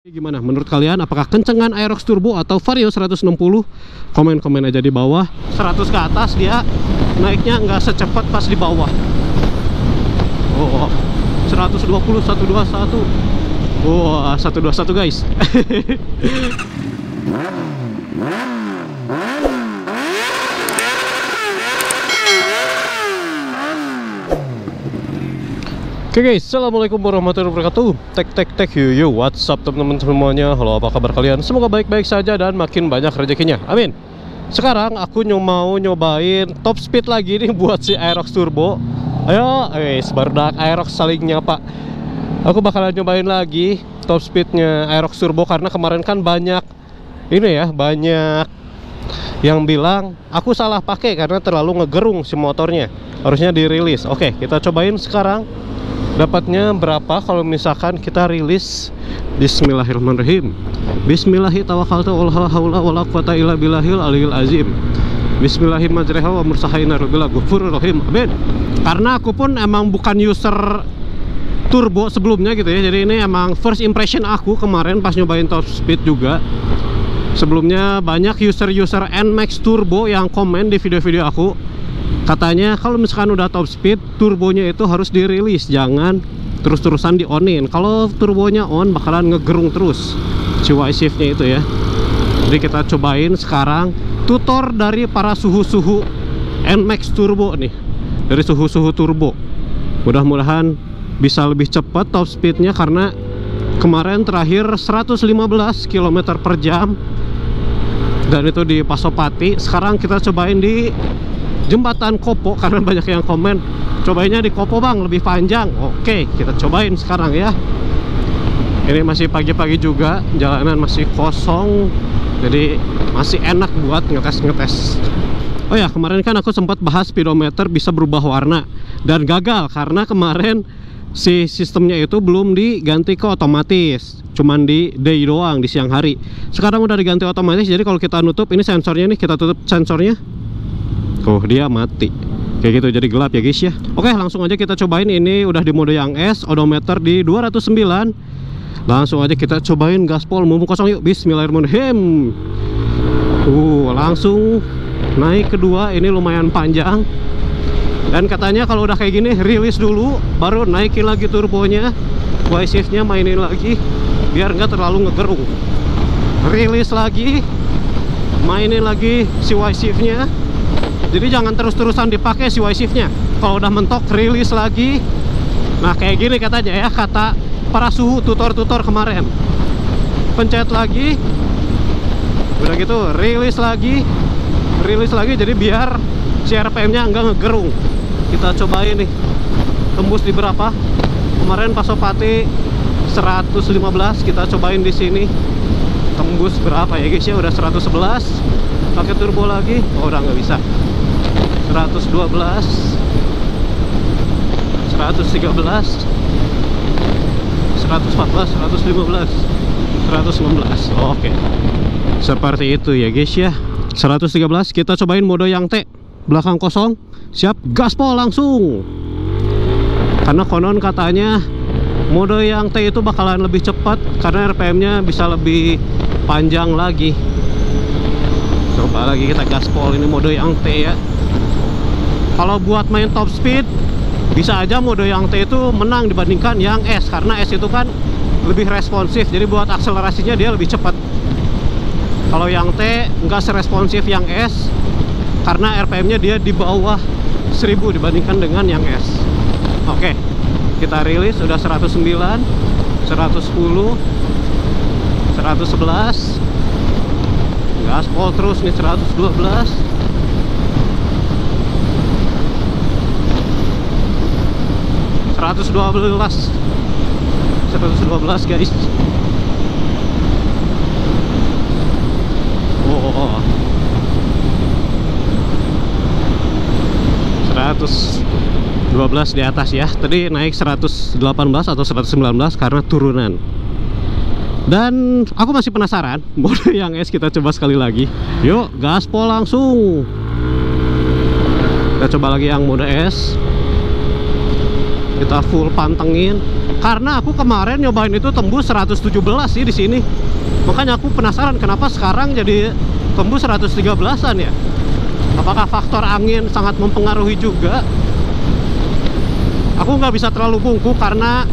Gimana menurut kalian, apakah kencengan Aerox Turbo atau Vario 160? Komen-komen aja di bawah. 100 ke atas dia naiknya nggak secepat pas di bawah. Oh, 120, 121. Wah, 121 guys. Oke guys, assalamualaikum warahmatullahi wabarakatuh. Tek yo, what's up teman-teman semuanya. Halo, apa kabar kalian? Semoga baik-baik saja dan makin banyak rezekinya, amin. Sekarang aku mau nyobain top speed lagi nih buat si Aerox Turbo. Ayo, sebardak Aerox saling nyapa. Aku bakalan nyobain lagi top speednya Aerox Turbo karena kemarin kan banyak ini ya, banyak yang bilang aku salah pakai karena terlalu ngegerung si motornya. Harusnya dirilis. Oke, kita cobain sekarang. Dapatnya berapa kalau misalkan kita rilis. Bismillahirrahmanirrahim. Bismillahirrahmanirrahim. Wala haula wala quwata illa billahil aliyil azim. Bismillahirrahmanirrahim wa mursahaina rabbil ghafurur rahim. Amin. Karena aku pun emang bukan user turbo sebelumnya gitu ya. Jadi ini emang first impression aku kemarin pas nyobain top speed juga. Sebelumnya banyak user-user NMAX turbo yang komen di video-video aku. Katanya kalau misalkan udah top speed, turbonya itu harus dirilis, jangan terus-terusan di-onin. Kalau turbonya on bakalan ngegerung terus si Y-shiftnya itu ya. Jadi kita cobain sekarang tutor dari para suhu-suhu NMAX turbo nih, dari suhu-suhu turbo. Mudah-mudahan bisa lebih cepat top speednya karena kemarin terakhir 115 km per jam dan itu di Pasopati. Sekarang kita cobain di Jembatan Kopo karena banyak yang komen cobainnya di Kopo bang, lebih panjang. Oke, kita cobain sekarang ya. Ini masih pagi-pagi juga, jalanan masih kosong, jadi masih enak buat ngetes. Oh ya, kemarin kan aku sempat bahas speedometer bisa berubah warna dan gagal karena kemarin si sistemnya itu belum diganti ke otomatis, cuman di day doang, di siang hari. Sekarang udah diganti otomatis, jadi kalau kita nutup ini sensornya nih, kita tutup sensornya, oh dia mati kayak gitu, jadi gelap ya guys ya. Oke, langsung aja kita cobain. Ini udah di mode yang S, odometer di 209. Langsung aja kita cobain gaspol mumpung kosong yuk. Bismillahirrahmanirrahim. Langsung naik kedua, ini lumayan panjang. Dan katanya kalau udah kayak gini rilis dulu baru naikin lagi turbonya, Y-shiftnya mainin lagi biar nggak terlalu ngegerung. Rilis lagi, mainin lagi si Y-shiftnya. Jadi jangan terus-terusan dipakai si Y-shiftnya. Kalau udah mentok rilis lagi. Nah kayak gini katanya ya, kata para suhu tutor-tutor kemarin. Pencet lagi, udah gitu rilis lagi, jadi biar si RPM-nya nggak ngegerung. Kita cobain nih, tembus di berapa? Kemarin Pasopati 115, kita cobain di sini tembus berapa ya guys ya? Udah 111. Pakai turbo lagi, oh udah nggak bisa. 112, 113, 114, 115, 116. Oke, seperti itu ya guys ya. 113 kita cobain mode yang T, belakang kosong, siap gaspol langsung. Karena konon katanya mode yang T itu bakalan lebih cepat karena RPM-nya bisa lebih panjang lagi. Coba lagi kita gaspol, ini mode yang T ya. Kalau buat main top speed bisa aja mode yang T itu menang dibandingkan yang S, karena S itu kan lebih responsif, jadi buat akselerasinya dia lebih cepat. Kalau yang T nggak seresponsif yang S karena RPM-nya dia di bawah 1000 dibandingkan dengan yang S. Oke, kita rilis udah 109, 110, 111. Gaspol terus nih, 112. 112 guys. Oh, 112 di atas ya. Tadi naik 118 atau 119 karena turunan. Dan aku masih penasaran mode yang S, kita coba sekali lagi. Yuk gaspol langsung. Kita coba lagi yang mode S. Kita full pantengin karena aku kemarin nyobain itu tembus 117 sih di sini. Makanya aku penasaran kenapa sekarang jadi tembus 113-an ya. Apakah faktor angin sangat mempengaruhi juga? Aku nggak bisa terlalu bungkuk karena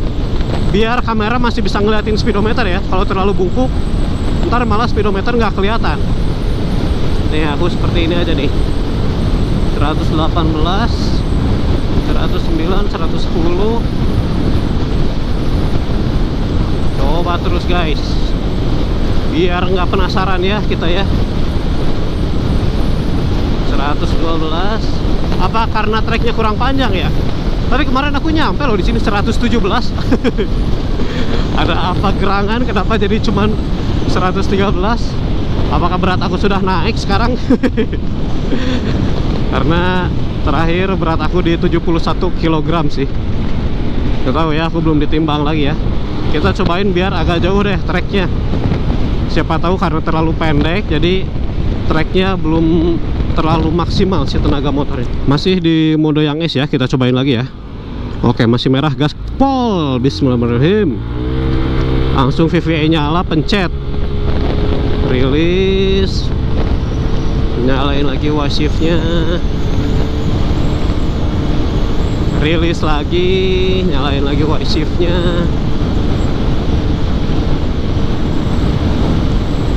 biar kamera masih bisa ngeliatin speedometer ya. Kalau terlalu bungkuk ntar malah speedometer nggak kelihatan. Nih aku seperti ini aja nih, 118, 109, 110. Coba terus guys, biar nggak penasaran ya kita ya. 112. Apa karena treknya kurang panjang ya? Tapi kemarin aku nyampe loh di sini 117. Ada apa gerangan? Kenapa jadi cuman 113? Apakah berat aku sudah naik sekarang? Karena terakhir berat aku di 71 kg sih. Gak tahu ya, aku belum ditimbang lagi ya. Kita cobain biar agak jauh deh treknya. Siapa tahu karena terlalu pendek jadi treknya belum terlalu maksimal si tenaga motornya. Masih di mode yang S ya, kita cobain lagi ya. Oke, masih merah, gaspol. Bismillahirrahmanirrahim. Langsung VVA nyala, pencet rilis, nyalain lagi wasifnya, rilis lagi, nyalain lagi wasifnya,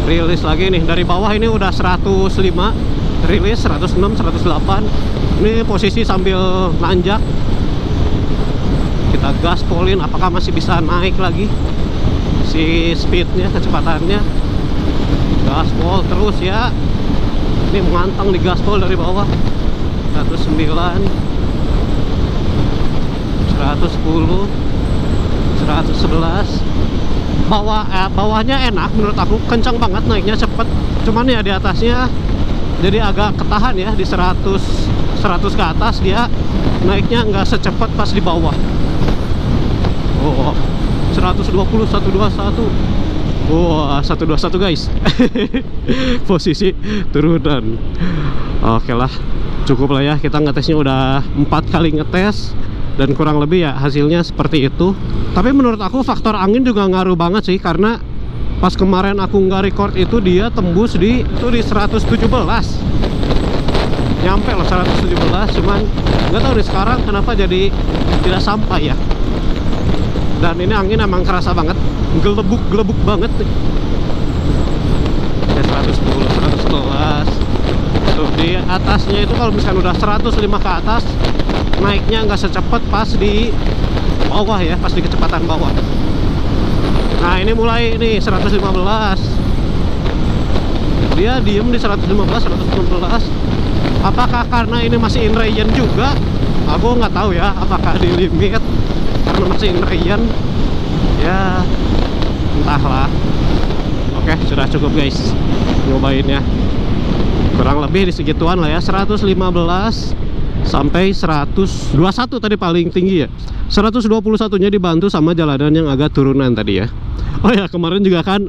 rilis lagi nih. Dari bawah ini udah 105, rilis 106, 108. Ini posisi sambil nanjak. Kita gaspolin, apakah masih bisa naik lagi si speednya, kecepatannya. Gaspol terus ya. Ini mengantang di gaspol dari bawah. 109, 110, 111. Bawahnya enak menurut aku, kencang banget naiknya, cepet. Cuman ya di atasnya jadi agak ketahan ya, di 100 ke atas dia naiknya nggak secepat pas di bawah. Oh, 120, 121. Wah, 121 guys. Posisi turunan. Oke lah, cukup lah ya. Kita ngetesnya udah 4 kali ngetes dan kurang lebih ya hasilnya seperti itu. Tapi menurut aku faktor angin juga ngaruh banget sih, karena pas kemarin aku nggak record itu dia tembus di 117. Nyampe loh 117, cuman nggak tahu nih sekarang kenapa jadi tidak sampai ya. Dan ini angin emang kerasa banget, gelebuk banget nih. Ya, 110, 111. Tuh di atasnya itu kalau misalkan udah 105 ke atas, naiknya nggak secepat pas di bawah ya, pas di kecepatan bawah. Nah ini mulai nih 115. Dia diem di 115, 116. Apakah karena ini masih in region juga? Aku nggak tahu ya, apakah di limit karena masih in region ya, entahlah. Oke, sudah cukup guys nyobainnya. Kurang lebih di segituan lah ya, 115 sampai 121 tadi paling tinggi ya. 121-nya dibantu sama jalanan yang agak turunan tadi ya. Oh ya, kemarin juga kan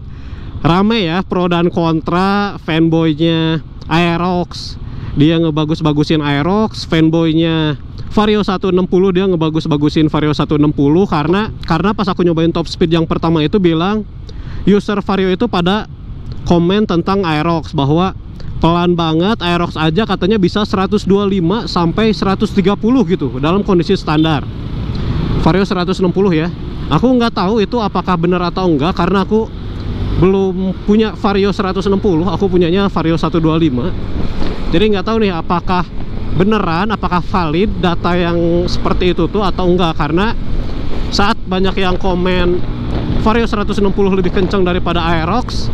rame ya pro dan kontra. Fanboynya Aerox, dia ngebagus-bagusin Aerox. Fanboynya Vario 160, dia ngebagus-bagusin Vario 160 karena pas aku nyobain top speed yang pertama itu bilang user Vario itu pada komen tentang Aerox bahwa pelan banget, Aerox aja katanya bisa 125 sampai 130 gitu dalam kondisi standar. Vario 160 ya. Aku nggak tahu itu apakah benar atau enggak karena aku belum punya Vario 160, aku punyanya Vario 125. Jadi nggak tahu nih apakah beneran, apakah valid data yang seperti itu tuh atau enggak, karena saat banyak yang komen Vario 160 lebih kencang daripada Aerox,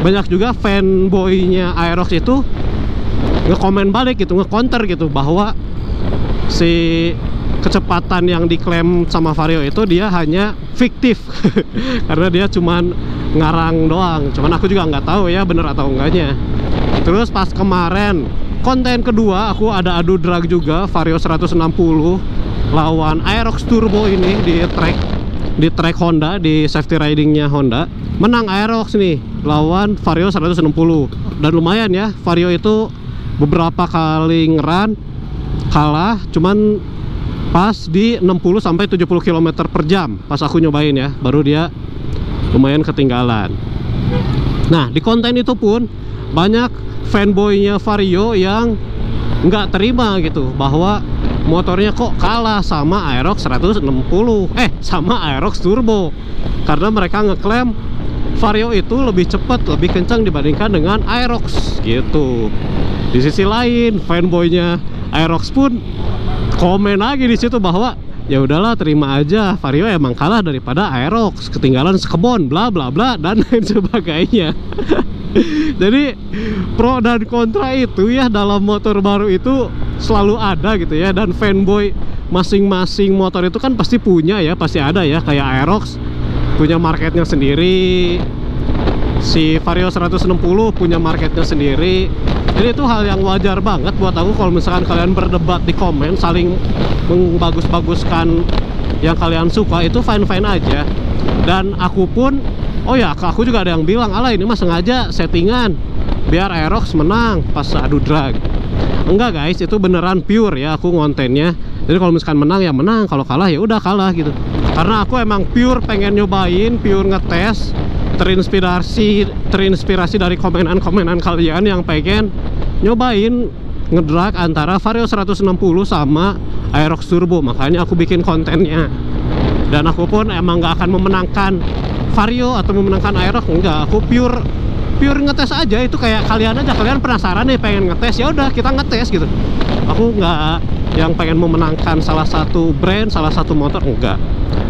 banyak juga fanboynya Aerox itu ngekomen balik gitu, nge-counter gitu bahwa si kecepatan yang diklaim sama Vario itu dia hanya fiktif. Karena dia cuman ngarang doang. Cuman aku juga nggak tahu ya bener atau enggaknya. Terus pas kemarin konten kedua aku ada adu drag juga, Vario 160 lawan Aerox Turbo ini di track Honda, di safety ridingnya Honda. Menang Aerox nih lawan Vario 160. Dan lumayan ya, Vario itu beberapa kali ngeran kalah, cuman pas di 60-70 km per jam pas aku nyobain ya, baru dia lumayan ketinggalan. Nah, di konten itu pun banyak fanboynya Vario yang nggak terima gitu, bahwa motornya kok kalah sama Aerox 160, sama Aerox Turbo, karena mereka ngeklaim Vario itu lebih cepat, lebih kencang dibandingkan dengan Aerox gitu. Di sisi lain, fanboynya Aerox pun komen lagi di situ bahwa ya udahlah, terima aja, Vario emang kalah daripada Aerox, ketinggalan sekebon, bla bla bla dan lain sebagainya. Jadi pro dan kontra itu ya dalam motor baru itu selalu ada gitu ya, dan fanboy masing-masing motor itu kan pasti punya ya, pasti ada ya. Kayak Aerox punya marketnya sendiri, si Vario 160 punya marketnya sendiri. Jadi itu hal yang wajar banget buat aku kalau misalkan kalian berdebat di komen, saling membagus-baguskan yang kalian suka, itu fine-fine aja. Dan aku pun, oh ya, aku juga ada yang bilang, alah ini mah sengaja settingan biar Aerox menang pas adu drag. Enggak guys, itu beneran pure ya aku ngontennya. Jadi kalau misalkan menang ya menang, kalau kalah ya udah kalah gitu. Karena aku emang pure pengen nyobain, pure ngetes, terinspirasi dari komenan-komenan kalian yang pengen nyobain ngedrag antara Vario 160 sama Aerox Turbo. Makanya aku bikin kontennya. Dan aku pun emang nggak akan memenangkan Vario atau memenangkan Aerox, enggak. Aku pure ngetes aja. Itu kayak kalian aja, kalian penasaran nih pengen ngetes, ya udah kita ngetes gitu. Aku nggak yang pengen memenangkan salah satu brand, salah satu motor, enggak.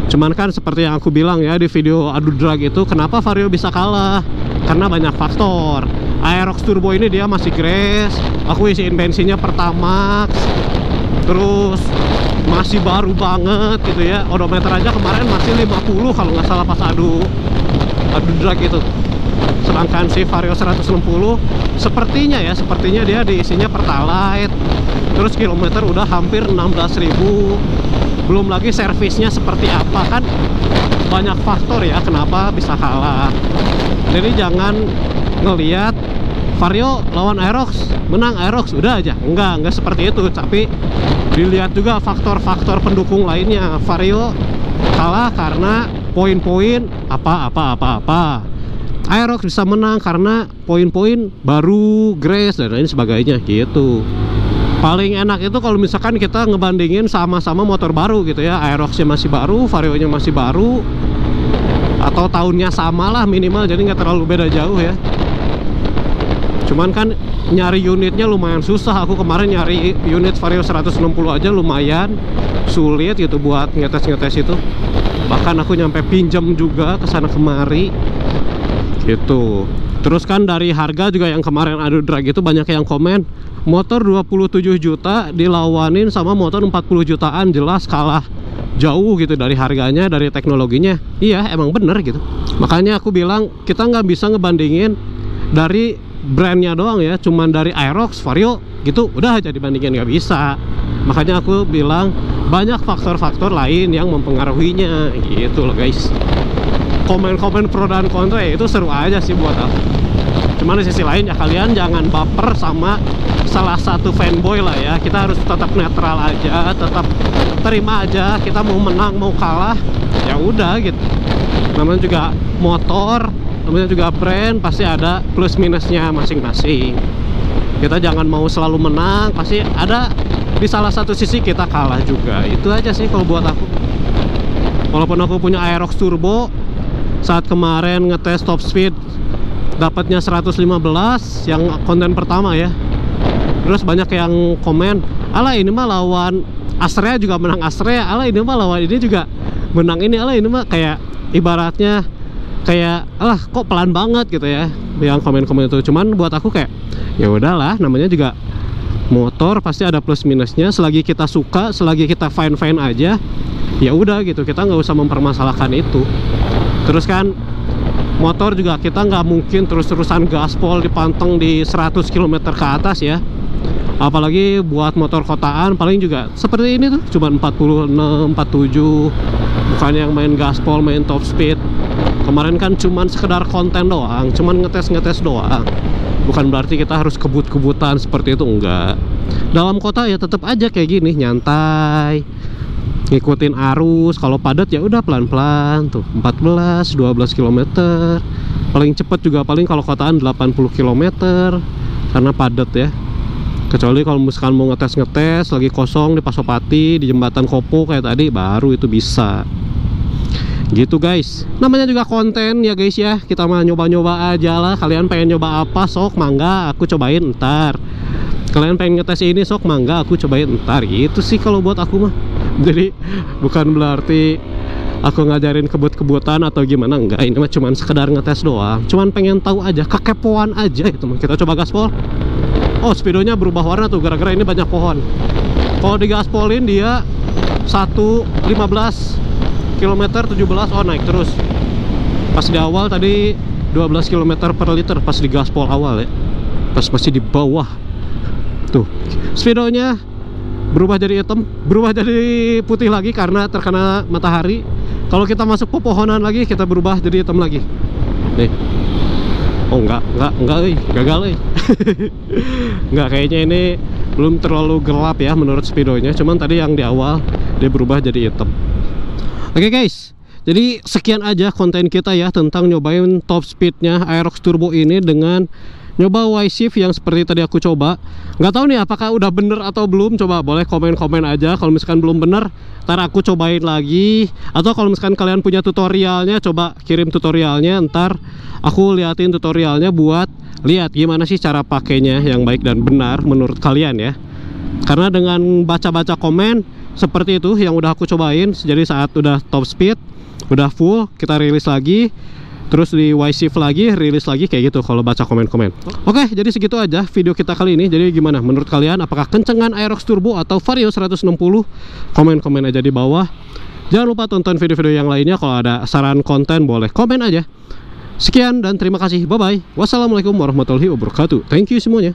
Cuman kan seperti yang aku bilang ya di video adu drag itu, kenapa Vario bisa kalah? Karena banyak faktor. Aerox Turbo ini dia masih grace, aku isiin bensinnya Pertamax, terus masih baru banget gitu ya. Odometer aja kemarin masih 50 kalau nggak salah pas adu drag itu. Sedangkan si Vario 160 sepertinya dia diisinya Pertalite, terus kilometer udah hampir 16.000. Belum lagi servisnya seperti apa, kan banyak faktor ya kenapa bisa kalah. Jadi jangan ngelihat Vario lawan Aerox menang Aerox udah aja, enggak seperti itu. Tapi dilihat juga faktor-faktor pendukung lainnya. Vario kalah karena poin-poin apa. Aerox bisa menang karena poin-poin baru, grace dan lain sebagainya gitu. Paling enak itu kalau misalkan kita ngebandingin sama-sama motor baru gitu ya. Aeroxnya masih baru, Vario-nya masih baru, atau tahunnya sama lah minimal, jadi nggak terlalu beda jauh ya. Cuman kan nyari unitnya lumayan susah. Aku kemarin nyari unit Vario 160 aja lumayan sulit gitu buat ngetes itu. Bahkan aku nyampe pinjam juga kesana kemari gitu. Terus kan dari harga juga yang kemarin adu drag itu banyak yang komen, motor 27 juta dilawanin sama motor 40 jutaan, jelas kalah jauh gitu dari harganya, dari teknologinya. Iya emang bener gitu. Makanya aku bilang kita nggak bisa ngebandingin dari brandnya doang ya, cuman dari Aerox, Vario gitu udah aja dibandingin, nggak bisa. Makanya aku bilang banyak faktor-faktor lain yang mempengaruhinya gitu loh guys. Komen-komen pro dan kontra ya itu seru aja sih buat aku. Cuman di sisi lain ya kalian jangan baper sama salah satu fanboy lah ya. Kita harus tetap netral aja, tetap terima aja. Kita mau menang mau kalah ya udah gitu. Namanya juga motor, namanya juga brand, pasti ada plus minusnya masing-masing. Kita jangan mau selalu menang, pasti ada di salah satu sisi kita kalah juga. Itu aja sih kalau buat aku. Walaupun aku punya Aerox Turbo, saat kemarin ngetes top speed dapatnya 115 yang konten pertama ya. Terus banyak yang komen, alah ini mah lawan Astrea juga menang Astrea, alah ini mah lawan ini juga menang ini, alah ini mah kayak ibaratnya kayak alah kok pelan banget gitu ya yang komen-komen itu. Cuman buat aku kayak ya udahlah, namanya juga motor pasti ada plus minusnya. Selagi kita suka, selagi kita fine-fine aja, ya udah gitu, kita nggak usah mempermasalahkan itu. Terus kan motor juga kita nggak mungkin terus-terusan gaspol dipanteng di 100 km ke atas ya. Apalagi buat motor kotaan paling juga seperti ini tuh cuma 46, 47, bukan yang main gaspol, main top speed. Kemarin kan cuman sekedar konten doang, cuman ngetes doang. Bukan berarti kita harus kebut-kebutan seperti itu, enggak. Dalam kota ya tetap aja kayak gini, nyantai, ngikutin arus. Kalau padat ya udah pelan-pelan tuh, 14 12 km. Paling cepat juga paling kalau kotaan 80 km karena padat ya. Kecuali kalau misalkan mau ngetes lagi kosong di Pasopati, di jembatan Kopo kayak tadi, baru itu bisa. Gitu guys, namanya juga konten ya guys ya. Kita mah nyoba-nyoba aja lah. Kalian pengen nyoba apa, sok mangga aku cobain ntar. Kalian pengen ngetes ini, sok mangga aku cobain ntar. Itu sih kalau buat aku mah. Jadi bukan berarti aku ngajarin kebut-kebutan atau gimana, enggak. Ini mah cuman sekedar ngetes doang, cuman pengen tahu aja, kekepoan aja itu mah. Kita coba gaspol. Oh, speedonya berubah warna tuh gara-gara ini banyak pohon. Kalau digaspolin dia 115 km 17, oh naik terus. Pas di awal tadi 12 km per liter pas di gaspol awal ya. Pas masih di bawah. Tuh, speedonya berubah jadi hitam, berubah jadi putih lagi karena terkena matahari. Kalau kita masuk pepohonan lagi, kita berubah jadi hitam lagi. Nih. Oh enggak, gagal. Enggak, kayaknya ini belum terlalu gelap ya menurut speedonya. Cuman tadi yang di awal dia berubah jadi hitam. Oke guys, jadi sekian aja konten kita ya tentang nyobain top speednya Aerox Turbo ini dengan nyoba Y-Shift yang seperti tadi aku coba. Nggak tahu nih apakah udah bener atau belum. Coba boleh komen-komen aja. Kalau misalkan belum bener, ntar aku cobain lagi. Atau kalau misalkan kalian punya tutorialnya, coba kirim tutorialnya. Ntar aku liatin tutorialnya buat lihat gimana sih cara pakainya yang baik dan benar menurut kalian ya. Karena dengan baca-baca komen seperti itu yang udah aku cobain, jadi saat udah top speed, udah full, kita rilis lagi, terus di Y-Shift lagi, rilis lagi, kayak gitu kalau baca komen-komen. Oke, jadi segitu aja video kita kali ini. Jadi gimana menurut kalian, apakah kencengan Aerox Turbo atau Vario 160? Komen-komen aja di bawah. Jangan lupa tonton video-video yang lainnya. Kalau ada saran konten boleh komen aja. Sekian dan terima kasih, bye bye. Wassalamualaikum warahmatullahi wabarakatuh. Thank you semuanya.